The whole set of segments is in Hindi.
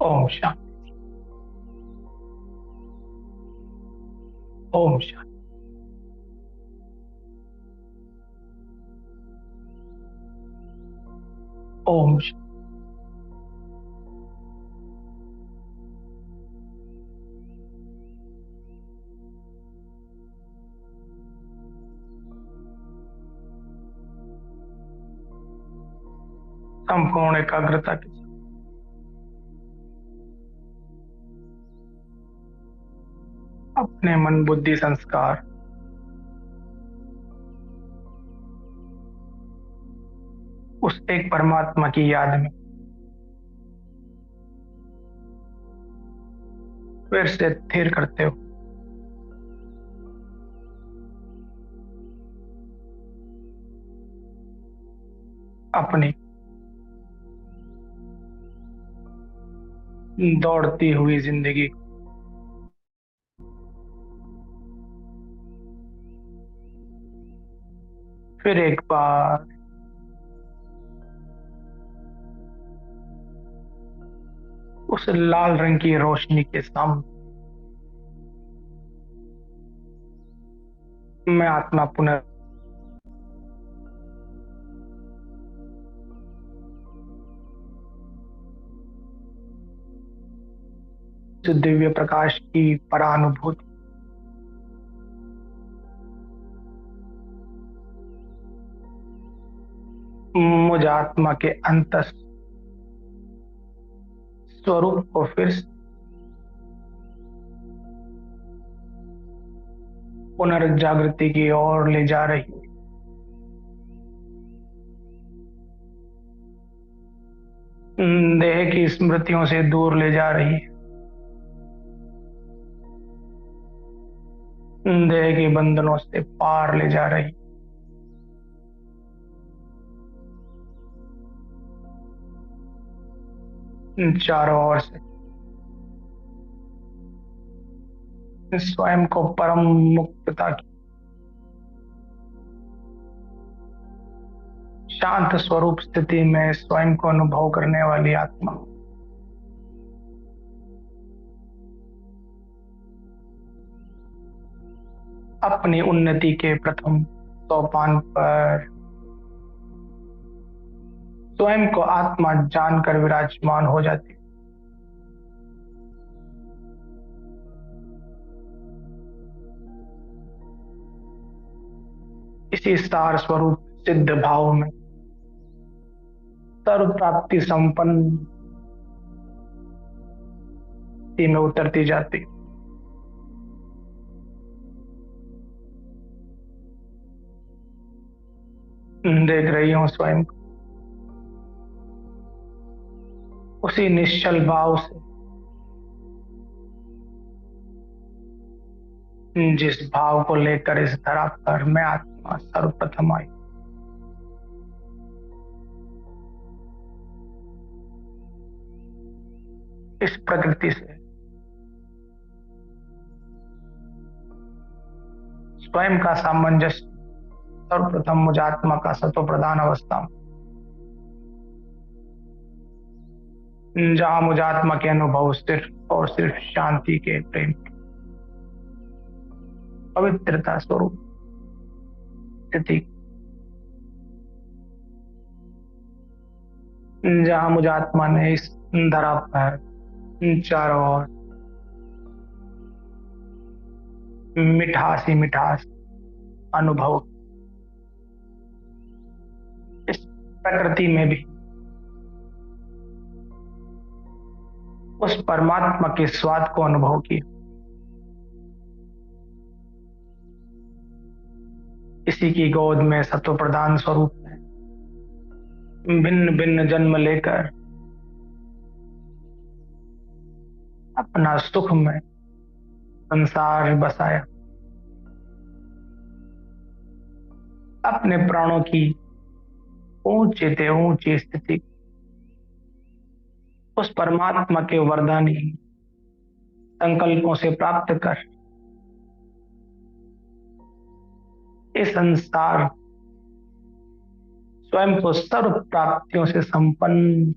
ओम शांति। ओम शांति। ओम शांति। संपूर्ण एकाग्रता के साथ अपने मन बुद्धि संस्कार उस एक परमात्मा की याद में फिर से स्थिर करते हो। अपनी दौड़ती हुई जिंदगी फिर एक बार उस लाल रंग की रोशनी के सामने मैं आत्मा पुनः उस दिव्य प्रकाश की परानुभूति मुझ आत्मा के अंत स्वरूप को फिर से पुनर्जागृति की ओर ले जा रही है। देह की स्मृतियों से दूर ले जा रही है। देह के बंधनों से पार ले जा रही है। चारों ओर से स्वयं को परम मुक्तता की शांत स्वरूप स्थिति में स्वयं को अनुभव करने वाली आत्मा अपनी उन्नति के प्रथम सोपान पर स्वयं को आत्मा जानकर विराजमान हो जाती है। इसी सार स्वरूप सिद्ध भाव में सर्व प्राप्ति संपन्न में उतरती जाती है। देख रही हूं स्वयं को उसी निश्चल भाव से जिस भाव को लेकर इस धरा पर मैं आत्मा सर्वप्रथम आई। इस प्रकृति से स्वयं का सामंजस्य सर्वप्रथम मुझ आत्मा का सतो प्रधान अवस्था जहां मुझ आत्मा के अनुभव सिर्फ और सिर्फ शांति के प्रेम पवित्रता स्वरूप स्थिति जहां मुझ आत्मा ने इस धरा पर चारों ओर मिठास ही मिठास अनुभव इस प्रकृति में भी उस परमात्मा के स्वाद को अनुभव किया। इसी की गोद में सत्व प्रधान स्वरूप में भिन्न भिन्न जन्म लेकर अपना सुख में संसार बसाया। अपने प्राणों की ऊंचे से ऊंची स्थिति उस परमात्मा के वरदानी संकल्पों से प्राप्त कर इस संसार स्वयं को सर्व प्राप्तियों से संपन्न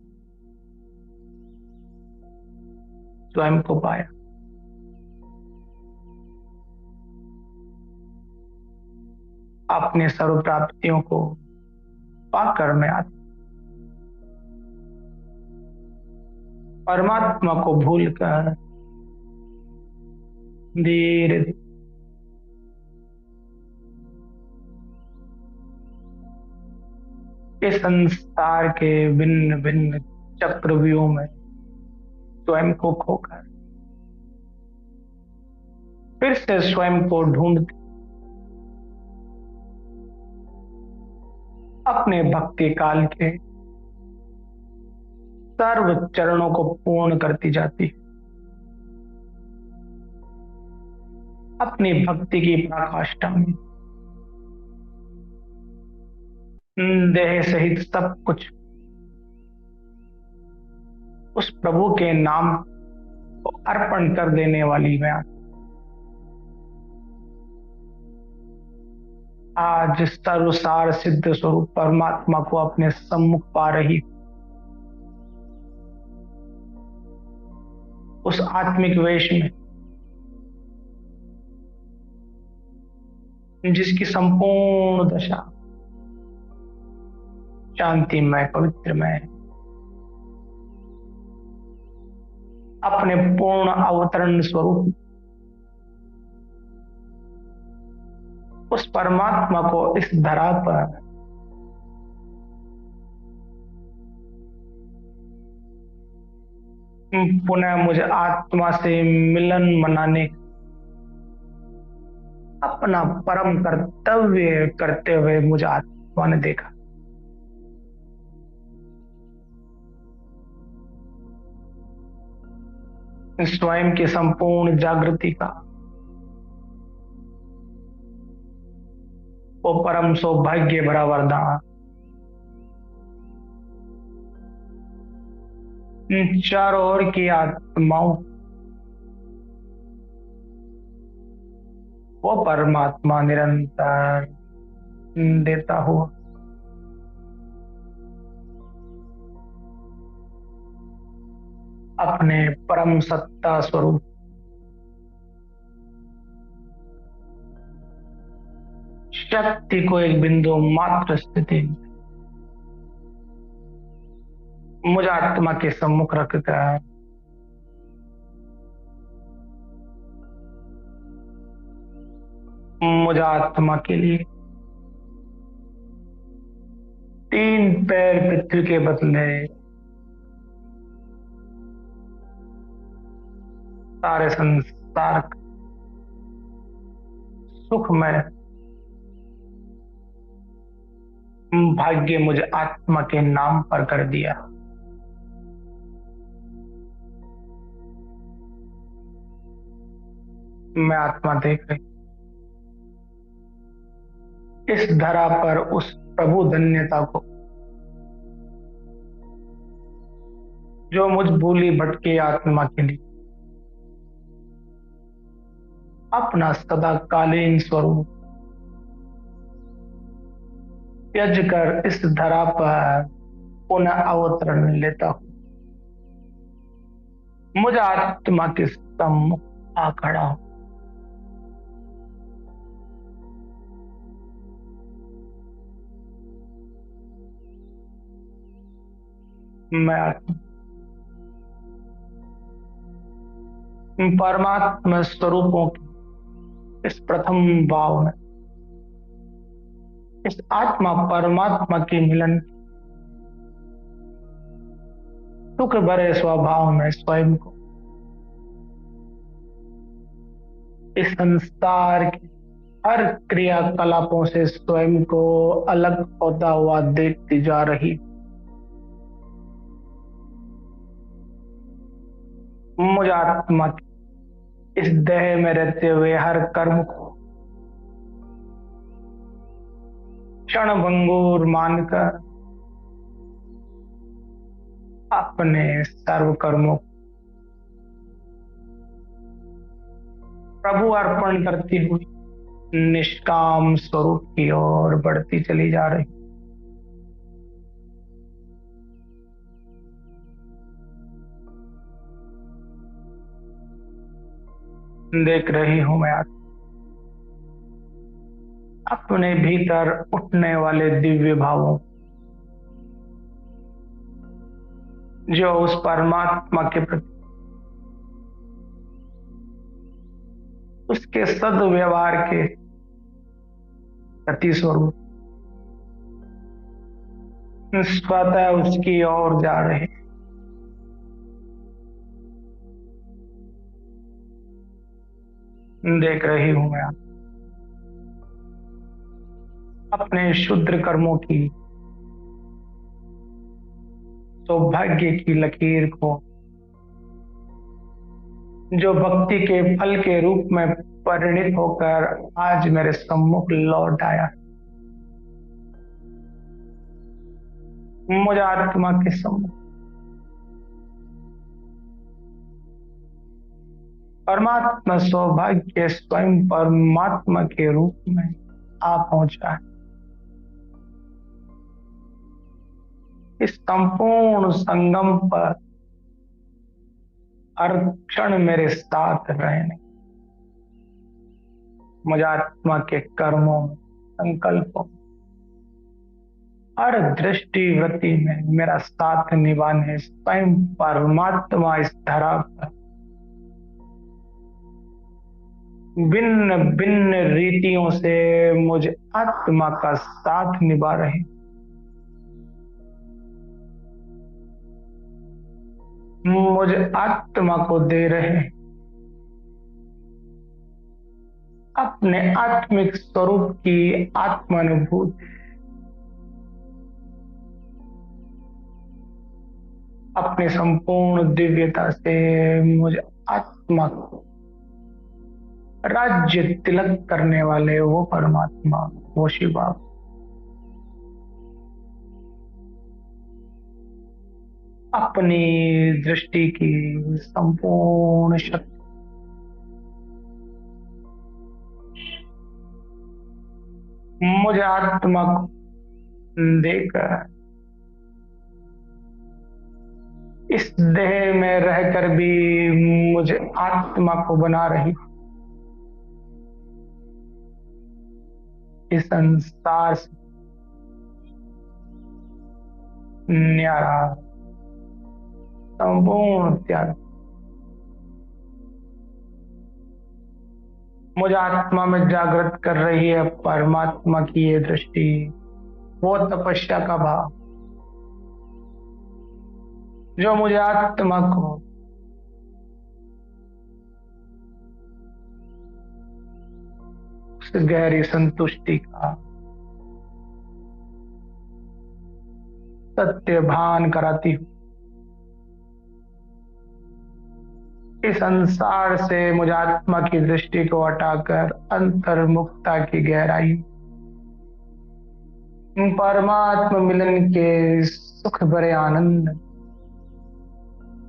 स्वयं को पाया। अपने सर्व प्राप्तियों को पाकर मैं परमात्मा को भूलकर धीरे धीरे इस संसार के भिन्न भिन्न चक्रव्यूह में स्वयं को खोकर फिर से स्वयं को ढूंढते अपने भक्ति काल के सर्व चरणों को पूर्ण करती जाती है। अपनी भक्ति की पराकाष्ठा में देह सहित सब कुछ उस प्रभु के नाम को अर्पण कर देने वाली मैं आज सर्वसार सिद्ध स्वरूप परमात्मा को अपने सम्मुख पा रही, उस आत्मिक वेश में जिसकी संपूर्ण दशा शांतिमय पवित्रमय, अपने पूर्ण अवतरण स्वरूप उस परमात्मा को इस धरा पर पुनः मुझे आत्मा से मिलन मनाने अपना परम कर्तव्य करते हुए मुझे आत्मा ने देखा। स्वयं की संपूर्ण जागृति का वो परम सौभाग्य भरा वरदान चारों ओर की आत्माओं वो परमात्मा निरंतर देता हुआ अपने परम सत्ता स्वरूप शक्ति को एक बिंदु मात्र स्थिति मुझे आत्मा के सम्मुख रखकर मुझे आत्मा के लिए 3 पैर पृथ्वी के बदले सारे संसार का सुखमय भाग्य मुझे आत्मा के नाम पर कर दिया। मैं आत्मा देख रही इस धरा पर उस प्रभु धन्यता को जो मुझ भूली भटकी आत्मा के लिए अपना सदाकालीन स्वरूप त्यज कर इस धरा पर पुनः अवतरण लेता हूं। मुझे आत्मा के सम्मुख आ खड़ा हूं। मैं परमात्मा स्वरूपों के इस प्रथम भाव में इस आत्मा परमात्मा के मिलन सुख भरे स्वभाव में स्वयं को इस संसार की हर क्रियाकलापों से स्वयं को अलग होता हुआ देखती जा रही। मुझे आत्मा की इस देह में रहते हुए हर कर्म को क्षण भंगुर मानकर अपने सर्व कर्मों को प्रभु अर्पण करती हुई निष्काम स्वरूप की ओर बढ़ती चली जा रही। देख रही हूं मैं अपने भीतर उठने वाले दिव्य भावों, जो उस परमात्मा के प्रति, उसके सद्व्यवहार के प्रति स्वरूप स्वतः उसकी ओर जा रहे। देख रही हूं मैं अपने शुद्र कर्मों की सौभाग्य की लकीर को, जो भक्ति के फल के रूप में परिणित होकर आज मेरे सम्मुख लौट आया। मुझे आत्मा के सम्मुख परमात्मा सौभाग्य स्वयं परमात्मा के रूप में आ पहुंचा है। इस संपूर्ण संगम पर हर क्षण मेरे साथ रहने, मुझे आत्मा के कर्मों में, संकल्पों, हर दृष्टि वृत्ति में मेरा साथ निभाने स्वयं परमात्मा इस धरा पर भिन्न भिन्न रीतियों से मुझे आत्मा का साथ निभा रहे। मुझे आत्मा को दे रहे अपने आत्मिक स्वरूप की आत्मानुभूति, अपनी संपूर्ण दिव्यता से मुझे आत्मा को राज्य तिलक करने वाले वो परमात्मा, वो शिवा, अपनी दृष्टि की संपूर्ण शक्ति मुझे आत्मा को देकर इस देह में रहकर भी मुझे आत्मा को बना रही, इस संसार से न्यारा संपूर्ण त्याग मुझे आत्मा में जागृत कर रही है परमात्मा की ये दृष्टि, वो तपस्या का भाव जो मुझे आत्मा को उस गहरी संतुष्टि का सत्य भान कराती हूँ। इस संसार से मुझे आत्मा की दृष्टि को हटाकर अंतर्मुखता की गहराई, परमात्मा मिलन के सुख भरे आनंद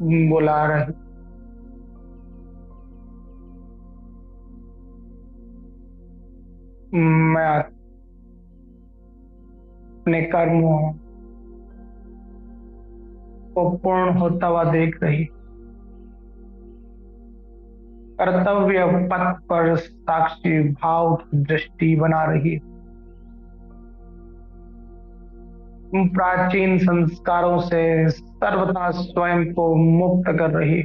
बुला रही। मैं अपने कर्मों को पूर्ण होता हुआ देख रही, कर्तव्य पथ पर साक्षी भाव की दृष्टि बना रही, प्राचीन संस्कारों से सर्वथा स्वयं को मुक्त कर रही,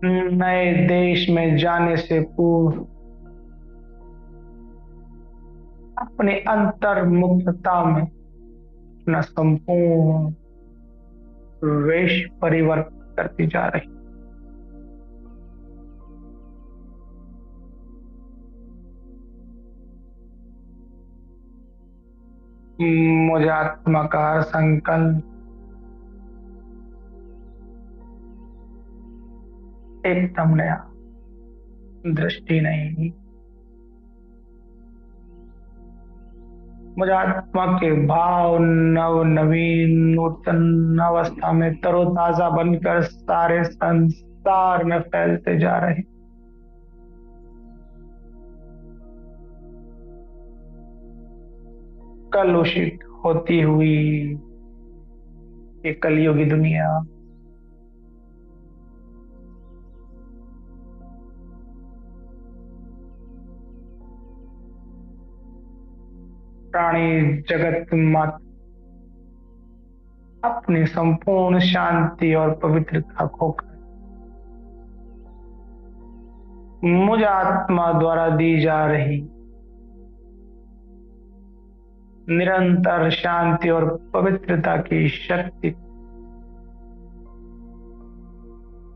नए देश में जाने से पूर्व अपने अंतर्मुक्तता में अपना संपूर्ण वेश परिवर्तित करती जा रही। मुझे आत्मा का संकल्प एकदम नया, दृष्टि नहीं, मुझे आत्मा के भाव नव नवीन नूतन अवस्था में तरोताजा बनकर सारे संसार में फैलते जा रहे। कलुषित होती हुई ये कलयुगी दुनिया प्राणी जगत मात्र अपनी संपूर्ण शांति और पवित्रता खोकर मुझ आत्मा द्वारा दी जा रही निरंतर शांति और पवित्रता की शक्ति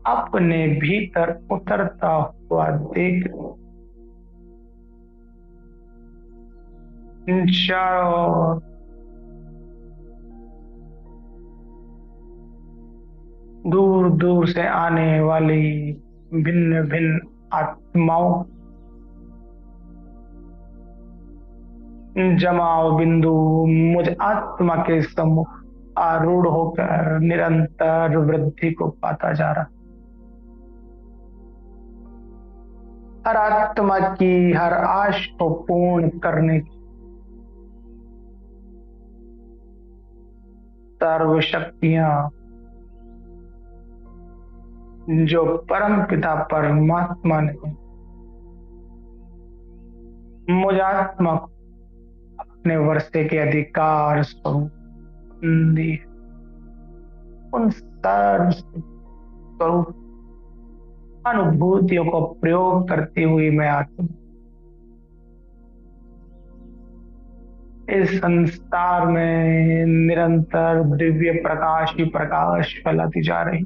अपने भीतर उतरता हुआ देख चारों ओर दूर दूर से आने वाली भिन्न भिन्न आत्माओं जमाव बिंदु मुझ आत्मा के सम्मुख आरूढ़ होकर निरंतर वृद्धि को पाता जा रहा। हर आत्मा की हर आश को पूर्ण करने की सर्व शक्तियां जो परम पिता परमात्मा ने मुझ आत्मा को अपने वर्षे के अधिकार स्वरूप दिए, उन सर्व स्वरूप अनुभूतियों को प्रयोग करती हुई मैं आत्मा इस संसार में निरंतर दिव्य प्रकाश ही प्रकाश फैलाती जा रही।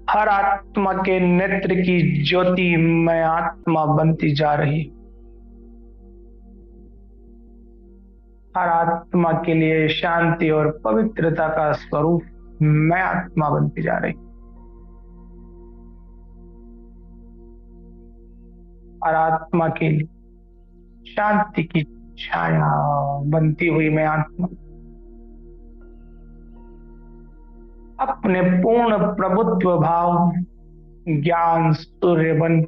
हर आत्मा के नेत्र की ज्योति मैं आत्मा बनती जा रही। हर आत्मा के लिए शांति और पवित्रता का स्वरूप मैं आत्मा बनती जा रही। हर आत्मा के लिए शांति की छाया बनती हुई मैं आत्मा अपने पूर्ण प्रभुत्व भाव ज्ञान सूर्य बन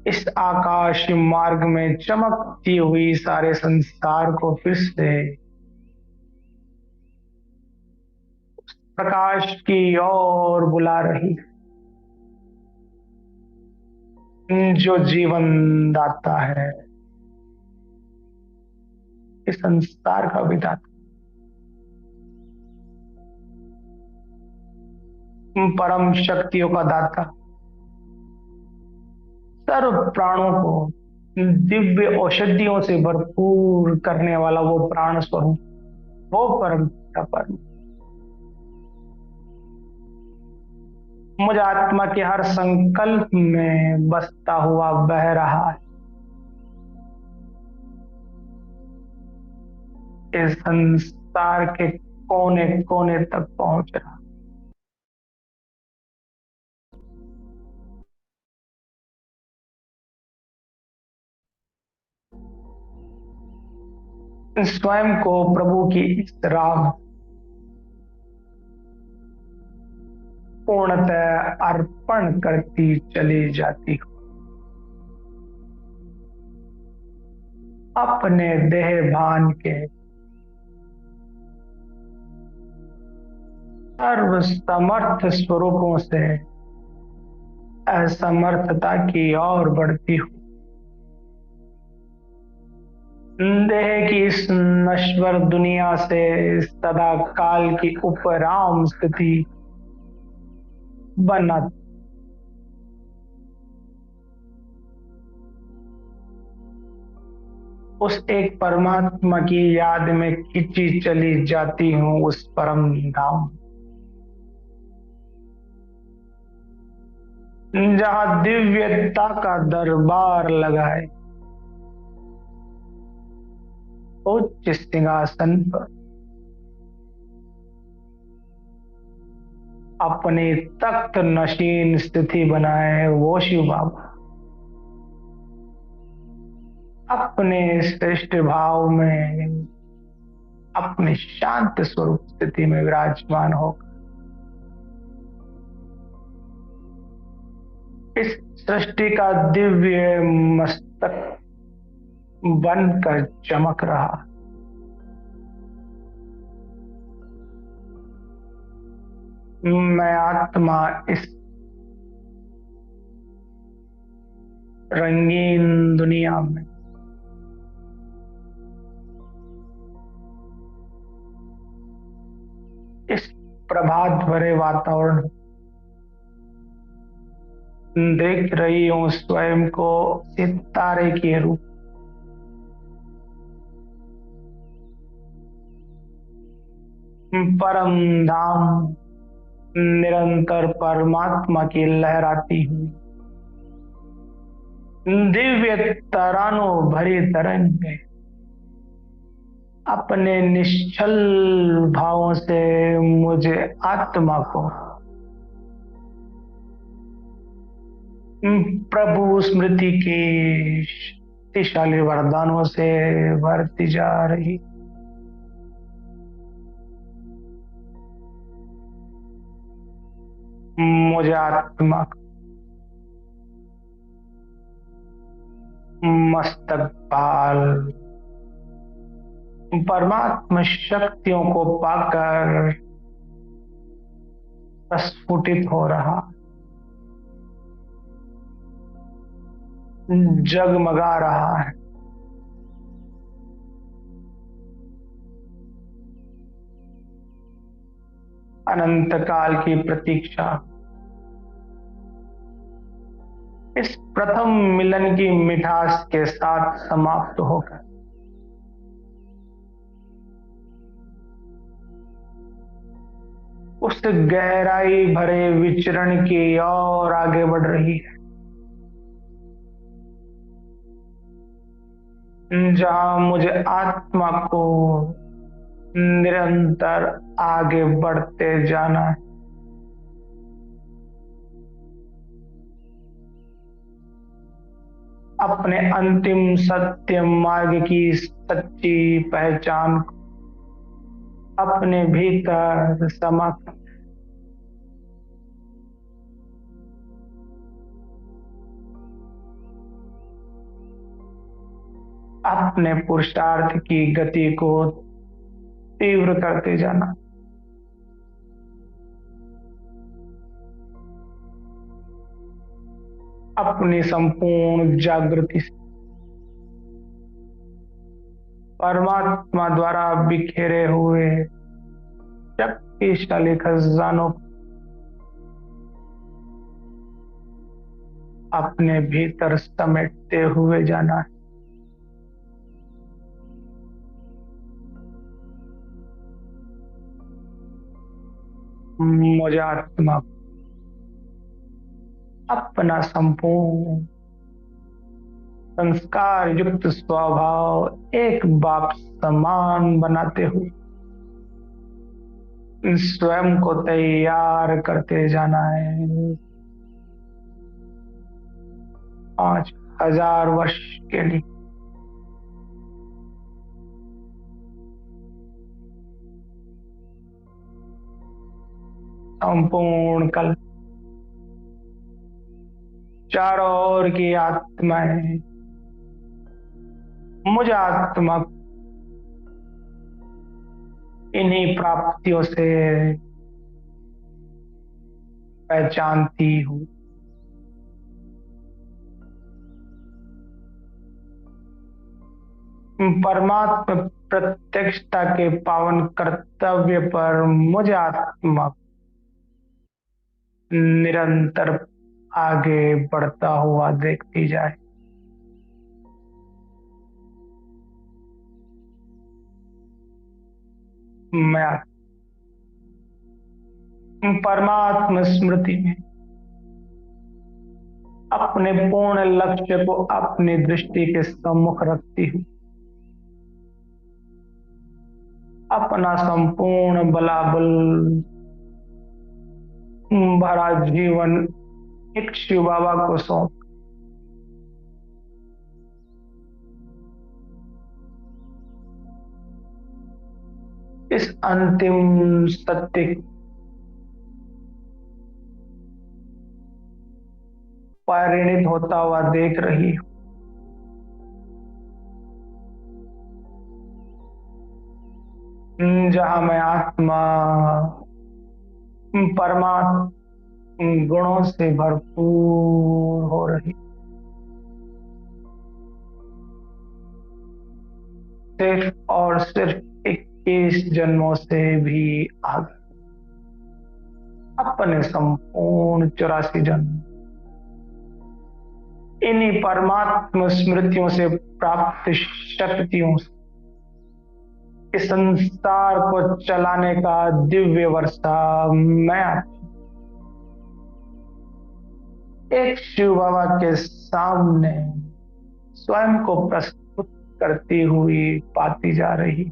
इस आकाश मार्ग में चमकती हुई सारे संसार को फिर से प्रकाश की ओर बुला रही, जो जीवन दाता है, इस संसार का विधाता, परम शक्तियों का दाता, सर्व प्राणों को दिव्य औषधियों से भरपूर करने वाला वो प्राण स्वरूप, वो परम पिता परम मुझ आत्मा के हर संकल्प में बसता हुआ बह रहा है। इस संसार के कोने कोने तक पहुंच रहा। स्वयं को प्रभु की इस राह पूर्णतः अर्पण करती चली जाती हो। अपने देह भान के सर्व समर्थ स्वरूपों से असमर्थता की ओर बढ़ती हो। देह की इस नश्वर दुनिया से सदा काल की उपराम स्थिति बना उस एक परमात्मा की याद में खींची चली जाती हूँ उस परम धाम जहां दिव्यता का दरबार लगाए उच्च सिंहासन पर अपनी तख्त नशीन स्थिति बनाए वो शिव बाबा अपने श्रेष्ठ भाव में अपने शांत स्वरूप स्थिति में विराजमान हो इस सृष्टि का दिव्य मस्तक बनकर चमक रहा। मैं आत्मा इस रंगीन दुनिया में इस प्रभात भरे वातावरण देख रही हूँ स्वयं को सितारे के रूप परम धाम निरंतर परमात्मा की लहराती हुई दिव्य तरानों भरी तरंगे अपने निश्चल भावों से मुझे आत्मा को प्रभु स्मृति की शक्तिशाली वरदानों से भरती जा रही। मुझे आत्मा मस्तक पाल परमात्मा शक्तियों को पाकर प्रस्फुटित हो रहा, जगमगा रहा है। अनंत काल की प्रतीक्षा इस प्रथम मिलन की मिठास के साथ समाप्त होकर उस गहराई भरे विचरण की ओर आगे बढ़ रही है, जहां मुझे आत्मा को निरंतर आगे बढ़ते जाना है। अपने अंतिम सत्य मार्ग की सच्ची पहचान को अपने भीतर समा अपने पुरुषार्थ की गति को तीव्र करते जाना। अपनी संपूर्ण जागृति से परमात्मा द्वारा बिखेरे हुए शक्तिशाली खजानों को अपने भीतर समेटते हुए जाना है। मुझे आत्मा अपना संपूर्ण संस्कार युक्त स्वभाव एक बाप समान बनाते हुए स्वयं को तैयार करते जाना है 5,000 वर्ष के लिए। संपूर्ण कल चारों ओर की आत्माएं मुझे आत्मा इन्हीं प्राप्तियों से पहचानती हूँ। परमात्मा प्रत्यक्षता के पावन कर्तव्य पर मुझे आत्मा निरंतर आगे बढ़ता हुआ देखती जाए। मैं परमात्मा स्मृति में अपने पूर्ण लक्ष्य को अपनी दृष्टि के सम्मुख रखती हूँ। अपना संपूर्ण बलाबल भरा जीवन एक शिव बाबा को सौंप इस अंतिम सत्य परिणित होता हुआ देख रही हूँ। जहां मैं आत्मा परमात्म गुणों से भरपूर हो रही, सिर्फ और सिर्फ 21 जन्मों से भी आगे, अपने संपूर्ण 84 जन्म इन्हीं परमात्म स्मृतियों से प्राप्त शक्तियों से इस संसार को चलाने का दिव्य वर्षा मैं एक शिव बाबा के सामने स्वयं को प्रस्तुत करती हुई पाती जा रही।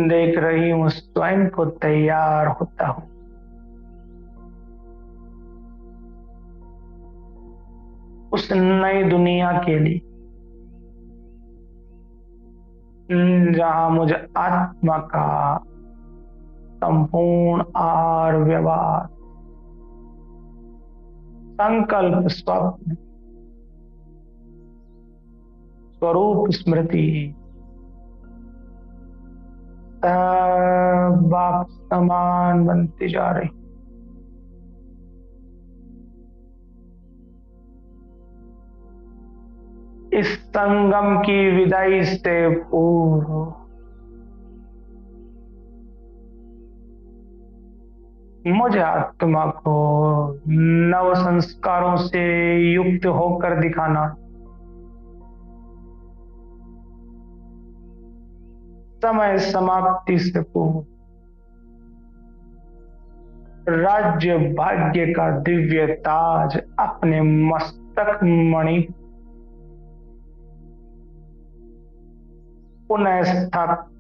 देख रही हूँ स्वयं को तैयार होता हूँ उस नई दुनिया के लिए, जहां मुझे आत्मा का संपूर्ण आर व्यवहार, संकल्प, स्वप्न, स्वरूप, स्मृति सब बाप समान बनती जा रही। इस संगम की विदाई से पूर्व मुझे आत्मा को नव संस्कारों से युक्त होकर दिखाना, समय समाप्ति से पूर्व राज्य भाग्य का दिव्य ताज अपने मस्तक मणि पुनः स्थापित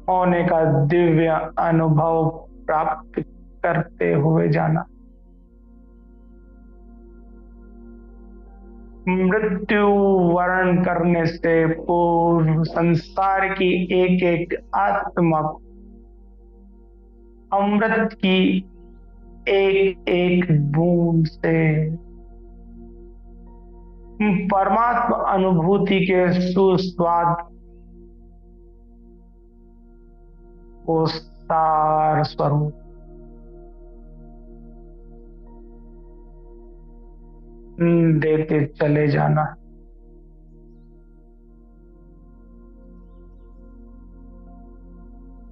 होने का दिव्य अनुभव प्राप्त करते हुए जाना। मृत्यु वर्ण करने से पूर्व संसार की एक एक आत्मा अमृत की एक एक बूंद से परमात्मा अनुभूति के सुस्वाद को सार स्वरूप देते चले जाना।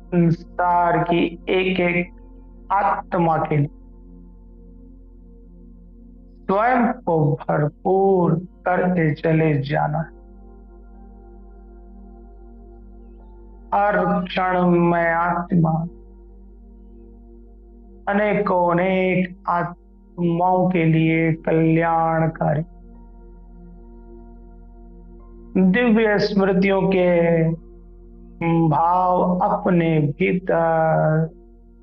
संसार की एक एक आत्मा के लिए स्वयं को भरपूर करते चले जाना। हर क्षण में आत्मा अनेकों अनेक आत्माओं के लिए कल्याणकारी दिव्य स्मृतियों के भाव अपने भीतर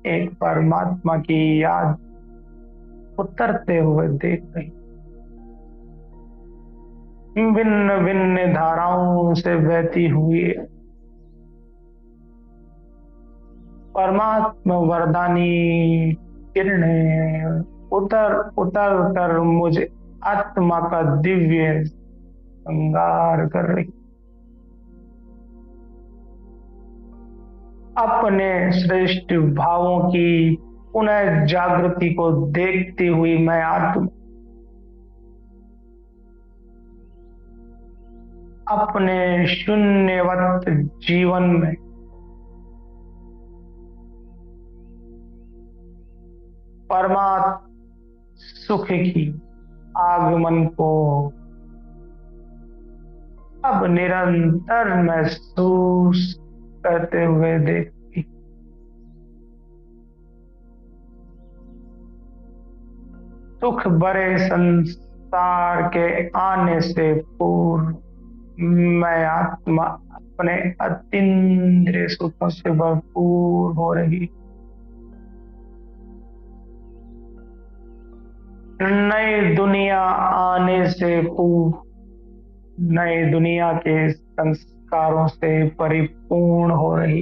एक परमात्मा की याद उतरते हुए देख रही, भिन्न भिन्न धाराओं से बहती हुई परमात्मा वरदानी किरणें उतर उतर कर मुझे आत्मा का दिव्य श्रृंगार कर रही। अपने श्रेष्ठ भावों की पुनः जागृति को देखती हुई मैं आत्मा अपने शून्यवत जीवन में परमात्मा सुख की आगमन को अब निरंतर महसूस करते हुए देखती। सुख भरे संसार के आने से पूर्व मैं आत्मा अपने अतीन्द्रिय सुखों से भरपूर हो रही। नई दुनिया आने से पूर्व नई दुनिया के संस्कारों से परिपूर्ण हो रही।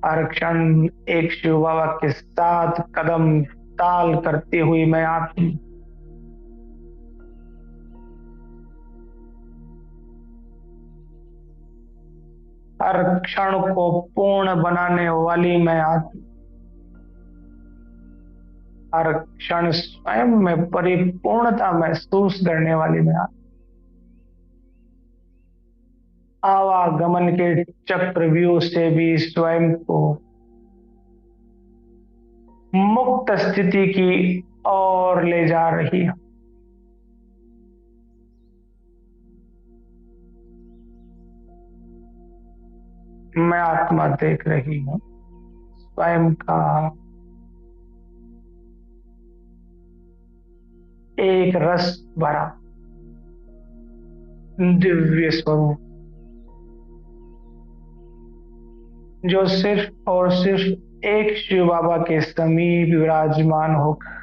हर क्षण एक शिव बाबा के साथ कदम ताल करती हुई मैं आत्मा हर क्षण को पूर्ण बनाने वाली मैं आत्मा हर क्षण स्वयं में परिपूर्णता महसूस करने वाली मैं आवागमन के चक्रव्यूह से भी स्वयं को मुक्त स्थिति की ओर ले जा रही है। मैं आत्मा देख रही हूँ स्वयं का एक रस भरा दिव्य स्वरूप जो सिर्फ और सिर्फ एक शिव बाबा के समीप विराजमान होकर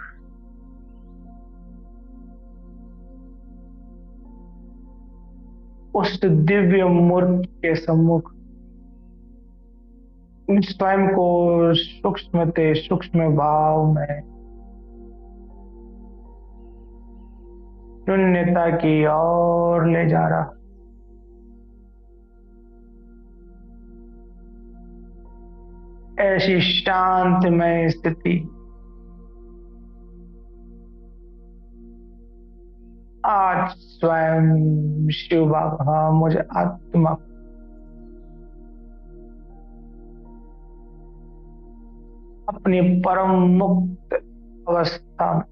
उस दिव्य मूर्ति के सम्मुख स्वयं को सूक्ष्मते सूक्ष्म भाव में शून्यता की ओर ले जा रहा। ऐसी शांतमय स्थिति आज स्वयं शिव बाबा मुझे आत्मा अपनी परम मुक्त अवस्था में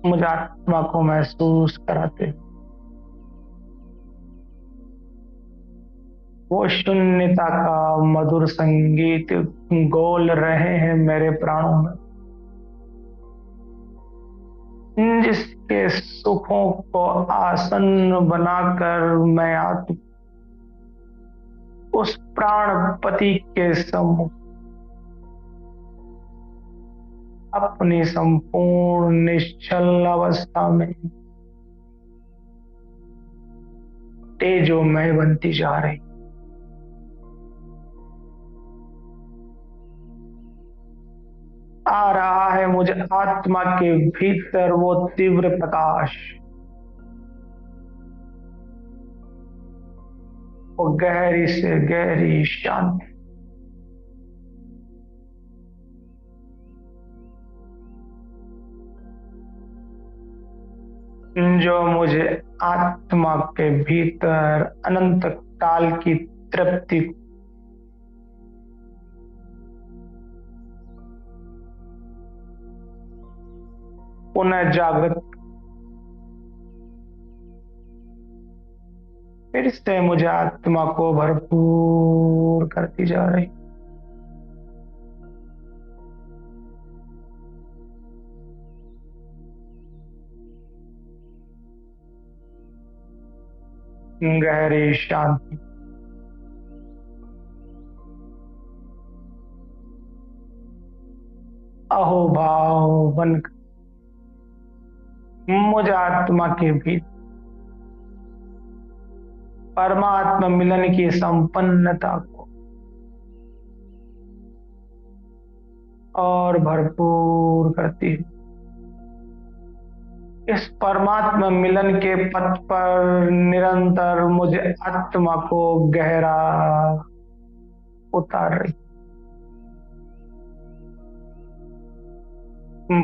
मुझे आत्मा को महसूस कराते वो शून्यता का मधुर संगीत गोल रहे हैं मेरे प्राणों में जिसके सुखों को आसन्न बनाकर मैं आत्मा उस प्राणपति के सम्मुख अपनी संपूर्ण निश्चल अवस्था में तेजोमय बनती जा रही। आ रहा है मुझे आत्मा के भीतर वो तीव्र प्रकाश वो गहरी से गहरी शांति जो मुझे आत्मा के भीतर अनंत काल की तृप्ति पुनः जागृत फिर से मुझे आत्मा को भरपूर करती जा रही। गहरी शांति अहोभाव बनकर मुझे आत्मा के भीतर परमात्मा मिलन की संपन्नता को और भरपूर करती है। इस परमात्मा मिलन के पथ पर निरंतर मुझे आत्मा को गहरा उतार रही।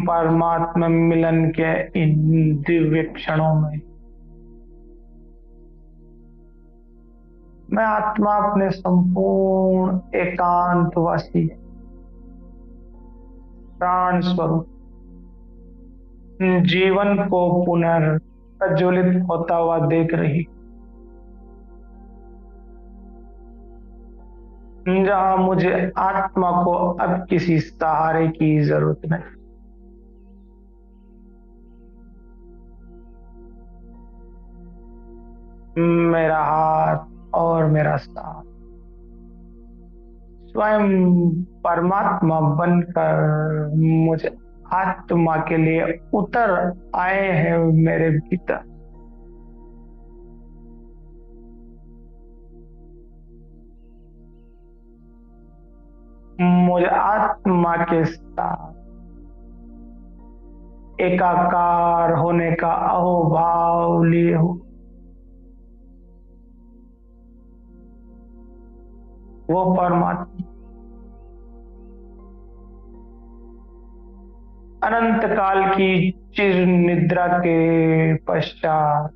परमात्मा मिलन के इन दिव्य क्षणों में मैं आत्मा अपने संपूर्ण एकांतवासी प्राण स्वरूप जीवन को पुनर्प्रज्वलित होता हुआ देख रही, जहां मुझे आत्मा को अब किसी सहारे की जरूरत नहीं। मेरा हाथ और मेरा साथ स्वयं परमात्मा बनकर मुझे आत्मा के लिए उतर आए हैं मेरे भीतर। मुझ आत्मा के साथ एकाकार होने का अहोभाव लिए हो। वो परमात्मा अनंत काल की चिर निद्रा के पश्चात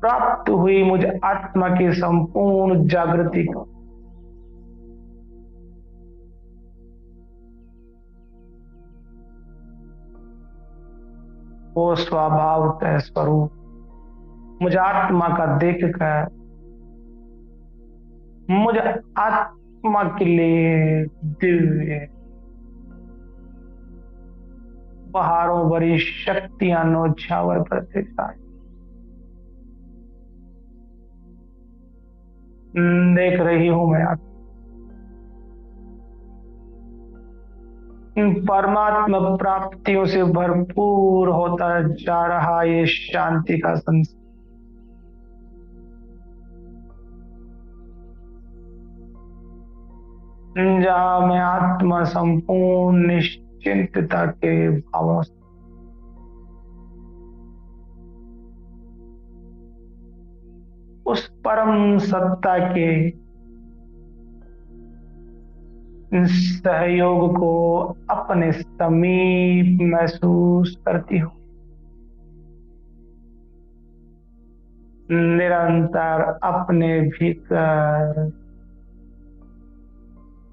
प्राप्त हुई मुझ आत्मा की संपूर्ण जागृति को वो स्वभावतः स्वरूप मुझ आत्मा का देखकर मुझ आत्मा के लिए दिव्य बहारों भरी शक्तियां नौछावर प्रतिष्ठा देख रही हूं मैं इन परमात्मा प्राप्तियों से भरपूर होता जा रहा ये शांति का संसार, जहां मैं आत्मा संपूर्ण निश्चिंतता के भावों से उस परम सत्ता के सहयोग को अपने समीप महसूस करती हूँ। निरंतर अपने भीतर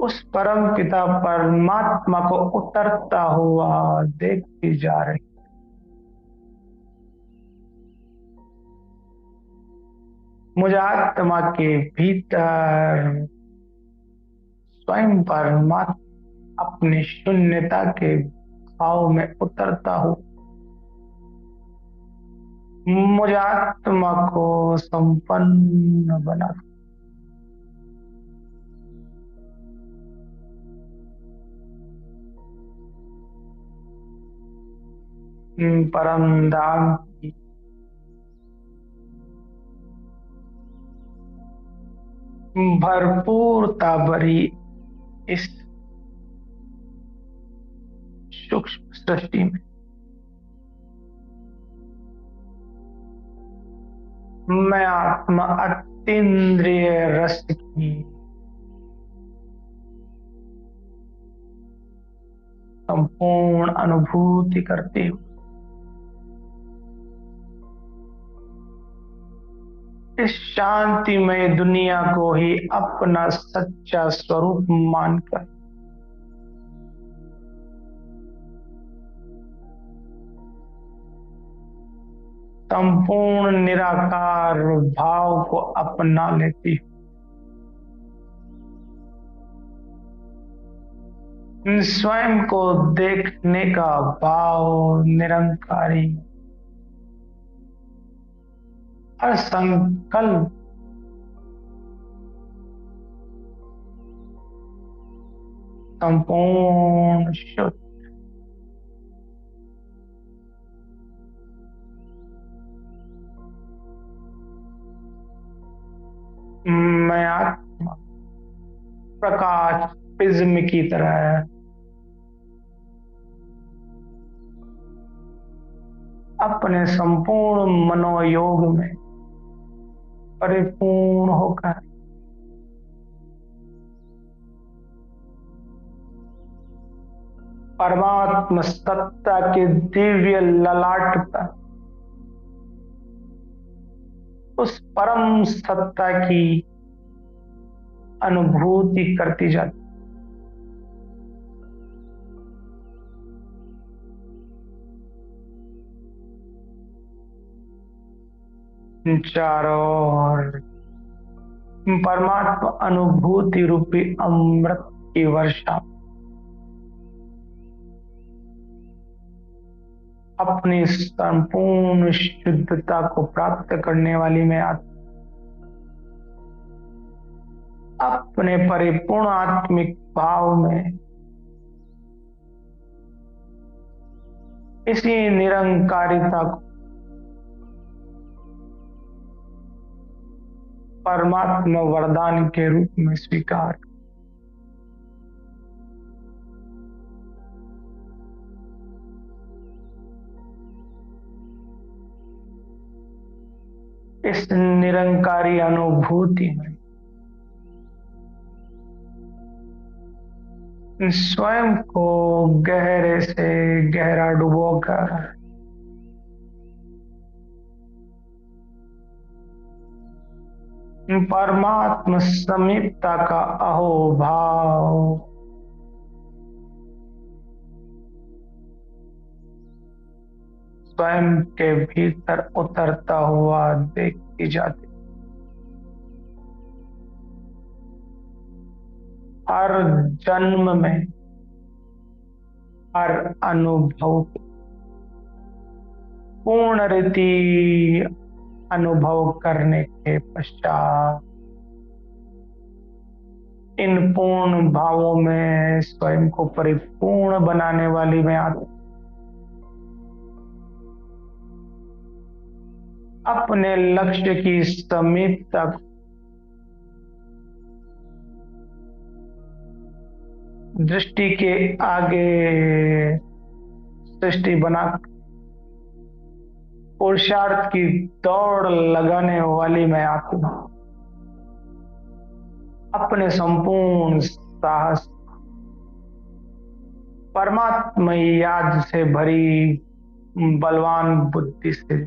उस परम पिता परमात्मा को उतरता हुआ देखती जा रही। मुझे आत्मा के भीतर स्वयं परमात्मा अपनी शून्यता के भाव में उतरता हूँ। मुझे आत्मा को संपन्न बना परम धाम की भरपूरता भरी इस सूक्ष्म सृष्टि में मैं आत्मा अतीन्द्रिय रस की संपूर्ण अनुभूति करती हूँ। इस शांतिमय दुनिया को ही अपना सच्चा स्वरूप मानकर संपूर्ण निराकार भाव को अपना लेती हूँ। स्वयं को देखने का भाव निरंकारी हर संकल्प संपूर्ण शुद्ध मैं आत्मा प्रकाश प्रिज्म की तरह अपने संपूर्ण मनोयोग में परिपूर्ण होकर परमात्मा सत्ता के दिव्य ललाट पर उस परम सत्ता की अनुभूति करती जाती। चारों ओर परमात्मा अनुभूति रूपी अमृत की वर्षा अपनी संपूर्ण शुद्धता को प्राप्त करने वाली मैं अपने परिपूर्ण आत्मिक भाव में इसी निरंकारिता को परमात्मा वरदान के रूप में स्वीकार। इस निरंकारी अनुभूति में स्वयं को गहरे से गहरा डुबोकर परमात्मा समीपता का अहोभाव स्वयं के भीतर उतरता हुआ देखती जाती। हर जन्म में हर अनुभव पूर्ण रीति अनुभव करने के पश्चात इन पूर्ण भावों में स्वयं को परिपूर्ण बनाने वाली मैं अपने लक्ष्य की समीपता दृष्टि के आगे सृष्टि बना पुरुषार्थ की दौड़ लगाने वाली मैं आत्मा अपने संपूर्ण साहस परमात्मा याद से भरी बलवान बुद्धि से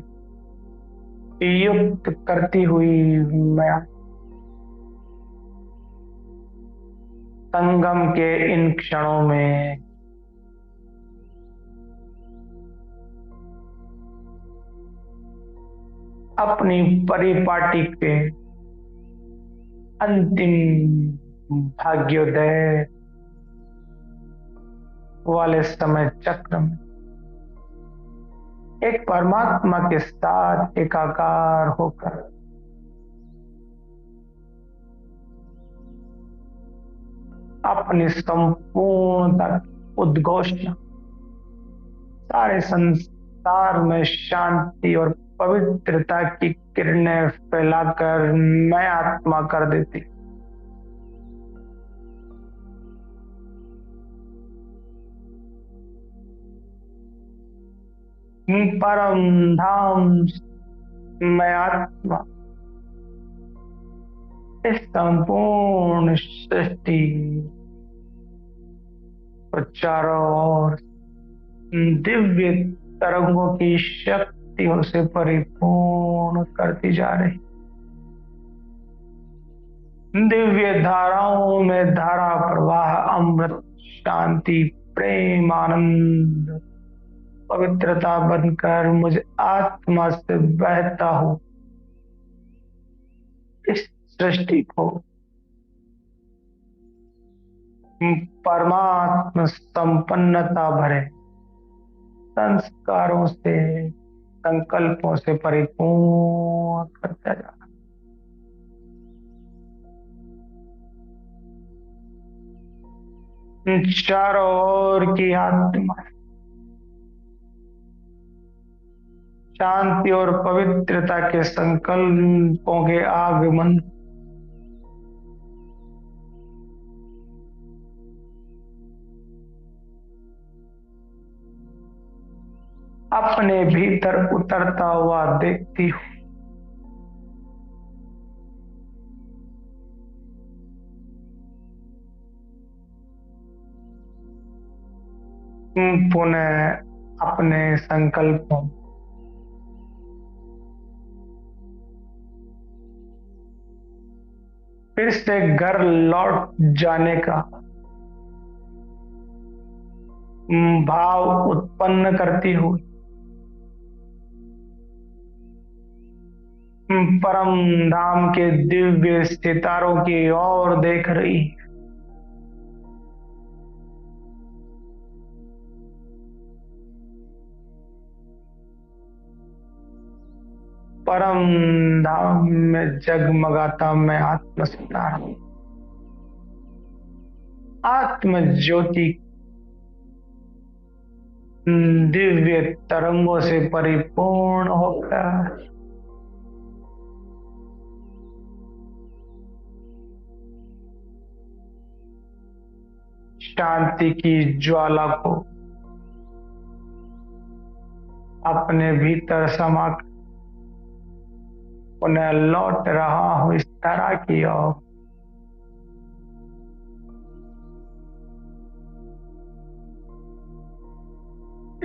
युक्त करती हुई मैं संगम के इन क्षणों में अपनी परिपाटी के अंतिम भाग्योदय वाले समय चक्र में एक परमात्मा के साथ एकाकार होकर अपनी संपूर्णता उद्घोषणा सारे संसार में शांति और पवित्रता की किरणें फैलाकर मैं आत्मा कर देती। परम धाम मैं आत्मा इस संपूर्ण सृष्टि और चारों ओर दिव्य तरंगों की शक्तियों से परिपूर्ण करती जा रही। दिव्य धाराओं में धारा प्रवाह अमृत शांति प्रेम आनंद पवित्रता बनकर मुझे आत्मा से बहता हो इस सृष्टि को परमात्मा संपन्नता भरे संस्कारों से संकल्पों से परिपूर्ण करता जा। चारों ओर की आत्मा शांति और पवित्रता के संकल्पों के आगमन अपने भीतर उतरता हुआ देखती हूँ। पुनः अपने संकल्पों फिर से घर लौट जाने का भाव उत्पन्न करती हुई परम धाम के दिव्य सितारों की ओर देख रही। परम धाम में जगमगाता मैं आत्म सितारा आत्म ज्योति दिव्य तरंगों से परिपूर्ण होकर शांति की ज्वाला को अपने भीतर समा उन्हें लौट रहा हूं इस तरह की ओर।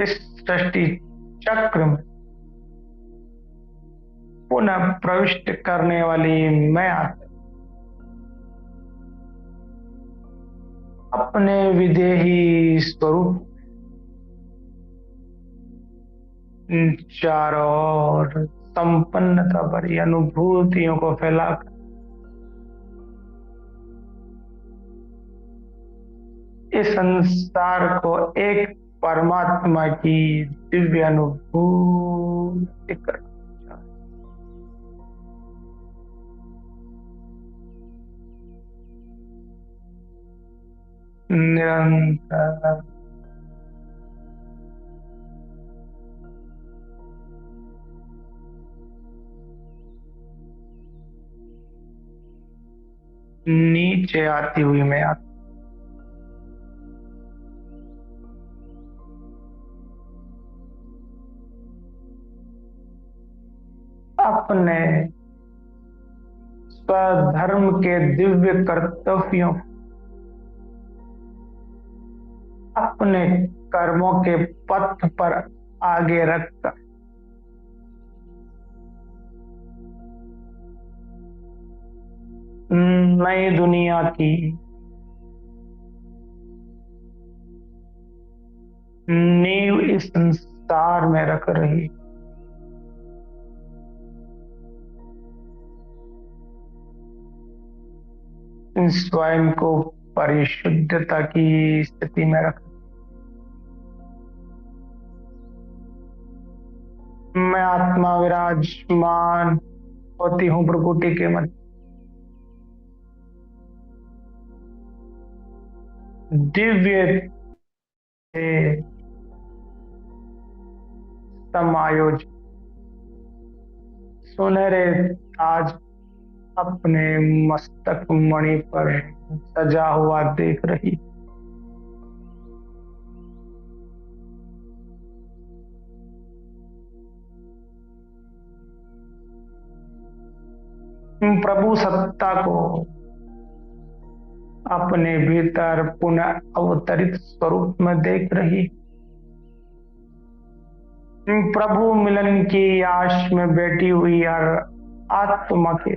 इस सृष्टि चक्र में पुनः प्रविष्ट करने वाली मैं अपने विदेही स्वरूप चारों ओर संपन्नता भरी अनुभूतियों को फैलाकर इस संसार को एक परमात्मा की दिव्य अनुभूति कर निरंतर नीचे आती हुई मैं अपने स्वधर्म के दिव्य कर्तव्यों अपने कर्मों के पथ पर आगे रखकर नई दुनिया की नींव इस संसार में रख रही स्वयं को परिशुद्धता की स्थिति में रख मैं आत्मा विराजमान होती हूँ प्रकृति के मध्य दिव्य थे समायोजित सुनहरे ताज अपने मस्तक मणि पर सजा हुआ देख रही प्रभु सत्ता को अपने भीतर पुनः अवतरित स्वरूप में देख रही प्रभु मिलन की आश में बैठी हुई हर आत्मा के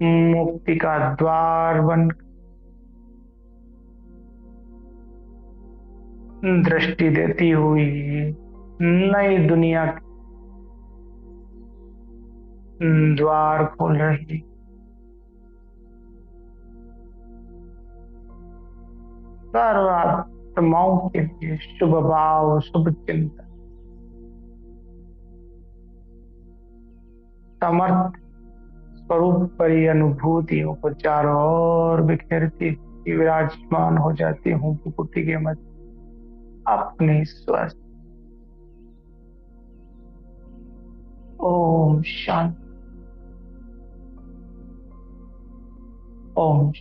मुक्ति का द्वार बन दृष्टि देती हुई नई दुनिया के द्वार खोल रही सर्व आत्माओं के लिए शुभ भाव शुभ चिंतन समर्थ स्वरूप परी अनुभूतियों को चारों ओर बिखेरती विराजमान हो जाती हूँ प्रकृति के मध्य अपनी स्वस्थ। ओम शांति। ओम